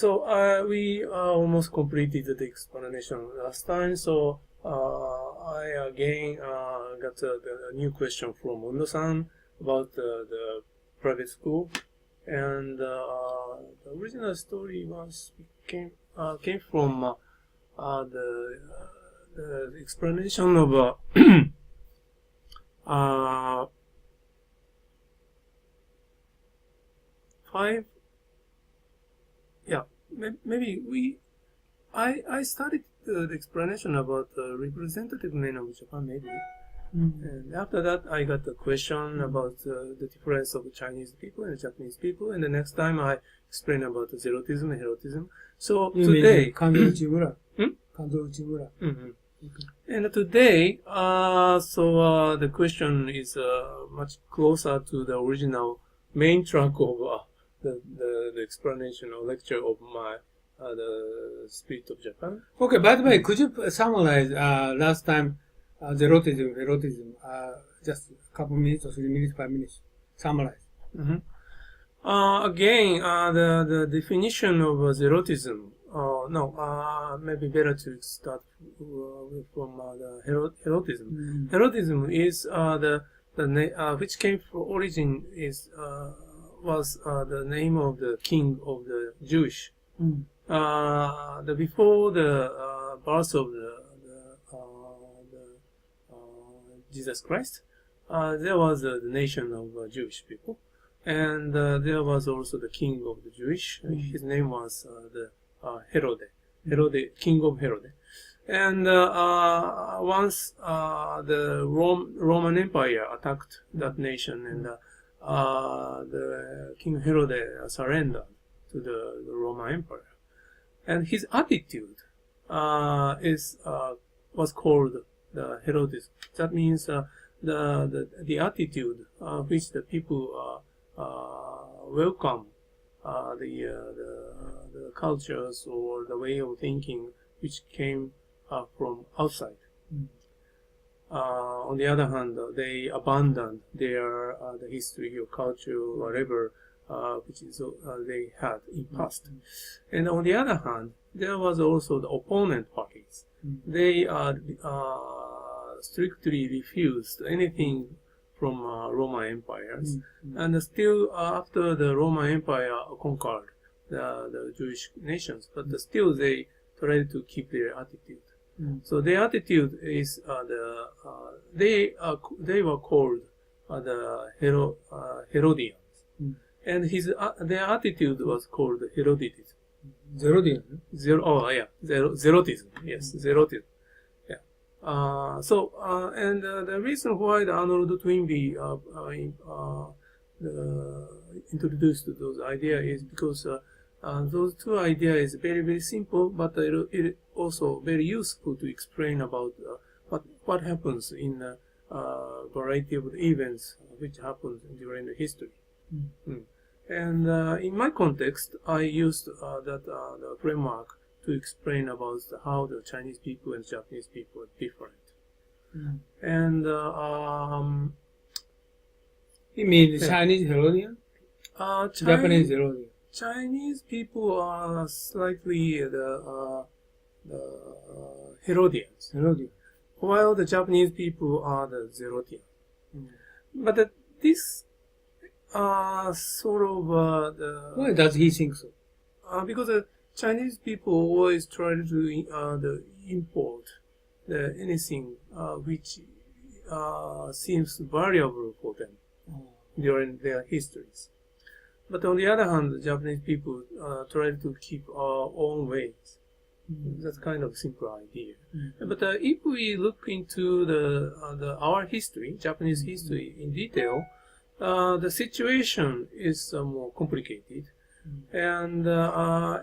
So we almost completed the explanation last time. So I again got the new question from Undo-san about the private school, and the original story came from the explanation of five. Yeah, maybe I started the explanation about the representative men of Japan, maybe. And after that, I got the question about the difference of Chinese people and Japanese people. And the next time, I explained about the zerotism and herotism. So today, and today, the question is much closer to the original main track of the explanation or lecture of my the Spirit of Japan. Okay, by the way, could you summarize last time zerotism, herotism, just a couple minutes or 3 minutes, 5 minutes? Summarize. Again, the definition of zerotism. Maybe better to start from the herotism. Herotism is which came from origin was the name of the king of the Jewish. Before the birth of the Jesus Christ, there was the nation of Jewish people, and there was also the king of the Jewish. His name was Herod, king of Herod. And once the Roman Empire attacked that nation, and the King Herod surrendered to the Roman Empire, and his attitude was called the Herodism. That means the attitude which the people welcome the cultures or the way of thinking which came from outside. On the other hand, they abandoned their the history or culture or whatever which is they had in past. And on the other hand, there was also the opponent parties. They strictly refused anything from Roman empires, and still after the Roman Empire conquered the Jewish nations, but still they tried to keep their attitude. So their attitude is they were called the Herodians, and their attitude was called Heroditism. Zerotism. Zerotism. Yes, zerotism. Yeah. And the reason why the Arnold Toynbee introduced those ideas is because those two ideas is very, very simple, but it also very useful to explain about what happens in a variety of events which happened during the history. And in my context, I used the framework to explain about how the Chinese people and Japanese people are different. And you mean Chinese Herodian? Japanese Herodian. Chinese people are slightly the Herodians, while the Japanese people are the Zerotians. But this sort of why does he think so? Because the Chinese people always try to import anything which seems valuable for them during their histories. But on the other hand, the Japanese people try to keep our own ways. That's kind of simple idea. But if we look into our history, Japanese history in detail, the situation is more complicated. And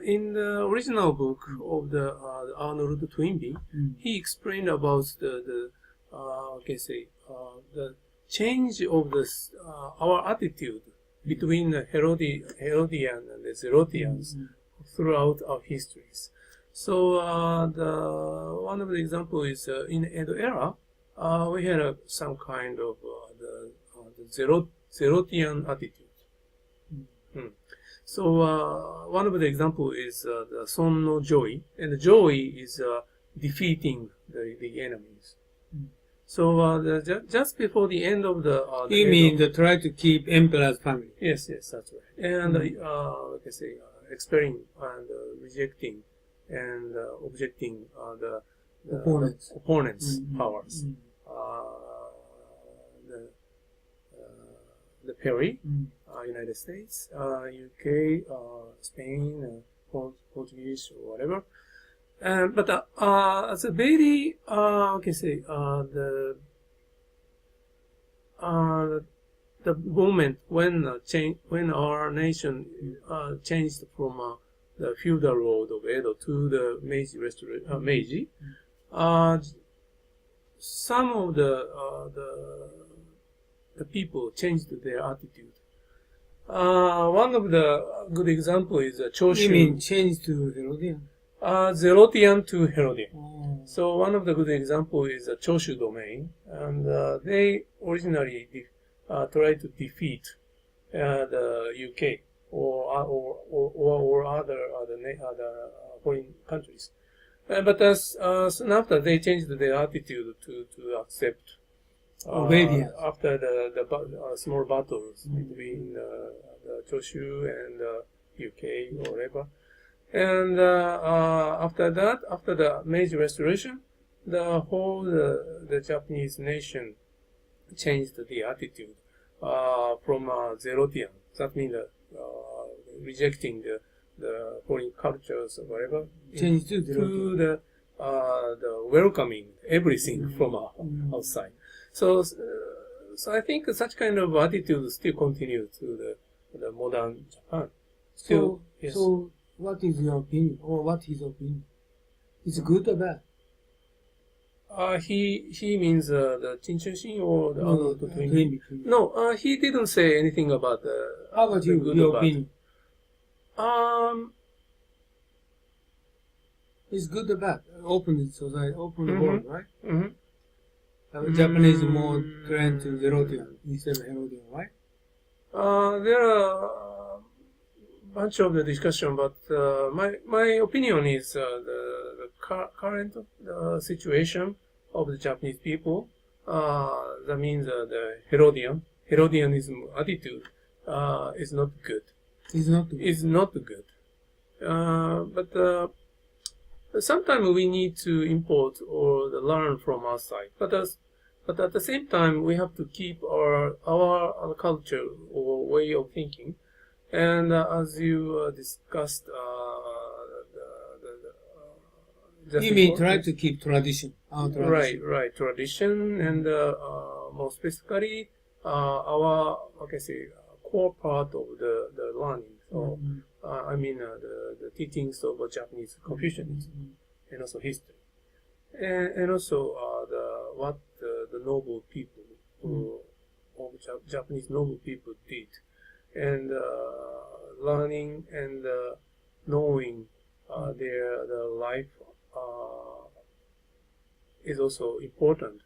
in the original book of the Arnold Toynbee, he explained about the change of our attitude between the Herodian and the Zerotians throughout our histories. So one of the examples is in Edo era, we had some kind of the Zerotian attitude. So one of the example is the son no joy, and the joy is defeating the enemies. So just before the end of the You mean the try to keep emperor's family? yes, that's right. And like I say, expelling and rejecting and objecting the opponents' powers. The Perry, United States, UK, Spain, Portuguese, or whatever. But as a very, the moment when our nation changed from the feudal lord of Edo to the Meiji, some of the people changed their attitude. One of the good example is Choshu. You mean change to Herodian? Zerotian to Herodian. Oh. So one of the good example is Choshu domain, and they originally tried to defeat the UK or other foreign countries. But soon after, they changed their attitude to accept Obedience. after the small battles between the Choshu and UK or whatever. And after that, after the Meiji Restoration, the whole the Japanese nation changed the attitude from Zerotian. That means rejecting the foreign cultures or whatever, Changed to the welcoming everything from outside. So I think such kind of attitude still continues to the modern Japan. Still, yes. So what is your opinion, or what his opinion? Is it good or bad? He means the Chinchenshin or the No, other twin. twin. No, he didn't say anything about How about the you, good your or bad. opinion? It's good or bad? Open society, open the world, right? Japanese more trend to Zerotian instead of Herodian, right? There are a bunch of the discussion, but my opinion is the current situation of the Japanese people. That means the Herodianism attitude is not good. It's not good. Is not good. But sometimes we need to import or learn from outside. But at the same time, we have to keep our culture or way of thinking. And as you discussed, just You mean before, try to keep tradition, our tradition. right, tradition, and more specifically, our core part of the learning. So I mean the teachings of Japanese Confucianism and also history, and also what the noble people of Japanese noble people did, and learning and knowing their life is also important